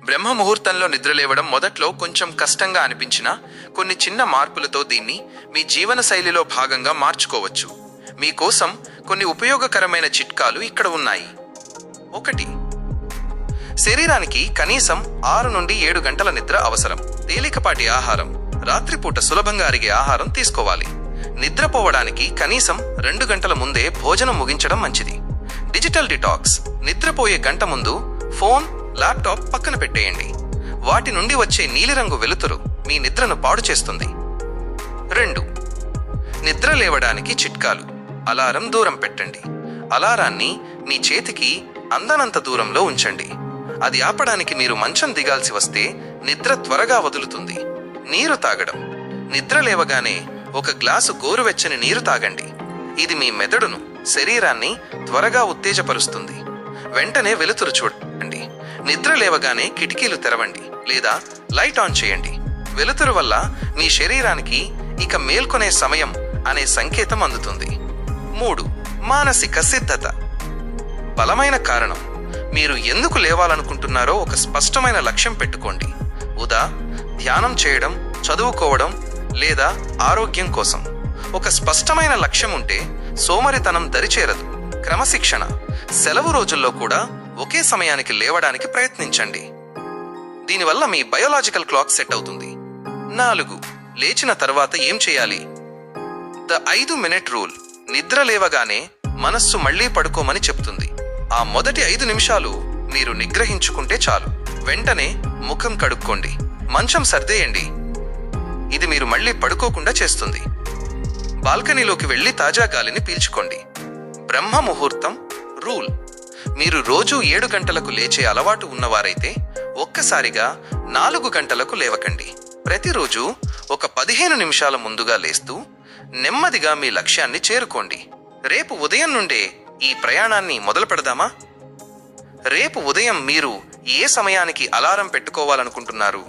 బ్రహ్మ ముహూర్తంలో నిద్రలేవడం మొదట్లో కొంచెం కష్టంగా అనిపించినా కొన్ని చిన్న మార్పులతో దీన్ని మీ జీవన శైలిలో భాగంగా మార్చుకోవచ్చు. మీకోసం కొన్ని ఉపయోగకరమైన చిట్కాలు ఇక్కడ ఉన్నాయి. 1. శరీరానికి కనీసం 6 నుండి 7 గంటల నిద్ర అవసరం. తేలికపాటి ఆహారం, రాత్రిపూట సులభంగా అరిగే ఆహారం తీసుకోవాలి. నిద్రపోవడానికి కనీసం 2 గంటల ముందే భోజనం ముగించడం మంచిది. డిజిటల్ డిటాక్స్, నిద్రపోయే గంట ముందు ఫోన్, ల్యాప్టాప్ పక్కన పెట్టేయండి. వాటి నుండి వచ్చే నీలిరంగు వెలుతురు మీ నిద్రను పాడు చేస్తుంది. 2. నిద్ర లేవడానికి చిట్కాలు. అలారం దూరం పెట్టండి. అలారాన్ని మీ చేతికి అందనంత దూరంలో ఉంచండి. అది ఆపడానికి మీరు మంచం దిగాల్సి వస్తే నిద్ర త్వరగా వదులుతుంది. నీరు తాగడం. నిద్ర లేవగానే 1 గ్లాసు గోరువెచ్చని నీరు తాగండి. ఇది మీ మెదడును, శరీరాన్ని త్వరగా ఉత్తేజపరుస్తుంది. వెంటనే వెలుతురు చూడండి. నిద్ర లేవగానే కిటికీలు తెరవండి లేదా లైట్ ఆన్ చేయండి. వెలుతురు వల్ల మీ శరీరానికి ఇక మేల్కొనే సమయం అనే సంకేతం అందుతుంది. 3. మానసిక సిద్ధత. బలమైన కారణం. మీరు ఎందుకు లేవాలనుకుంటున్నారో ఒక స్పష్టమైన లక్ష్యం పెట్టుకోండి. ధ్యానం చేయడం, చదువుకోవడం లేదా ఆరోగ్యం కోసం. ఒక స్పష్టమైన లక్ష్యం ఉంటే సోమరితనం దరిచేరదు. క్రమశిక్షణ. సెలవు రోజుల్లో కూడా ఒకే సమయానికి లేవడానికి ప్రయత్నించండి. దీనివల్ల మీ బయోలాజికల్ క్లాక్ సెట్ అవుతుంది. 4. లేచిన తర్వాత ఏం చేయాలి? The 5 minute rule. నిద్ర లేవగానే మనస్సు మళ్లీ పడుకోమని చెప్తుంది. ఆ మొదటి 5 నిమిషాలు మీరు నిగ్రహించుకుంటే చాలు. వెంటనే ముఖం కడుక్కోండి, మంచం సర్దేయండి. ఇది మీరు మళ్లీ పడుకోకుండా చేస్తుంది. బాల్కనీలోకి వెళ్లి తాజా గాలిని పీల్చుకోండి. బ్రహ్మ ముహూర్తం రూల్. మీరు రోజు 7 గంటలకు లేచే అలవాటు ఉన్నవారైతే ఒక్కసారిగా 4 గంటలకు లేవకండి. ప్రతిరోజు ఒక 15 నిమిషాల ముందుగా లేస్తూ నెమ్మదిగా మీ లక్ష్యాన్ని చేరుకోండి. రేపు ఉదయం నుండే ఈ ప్రయాణాన్ని మొదలు పెడదామా? రేపు ఉదయం మీరు ఏ సమయానికి అలారం పెట్టుకోవాలనుకుంటున్నారు?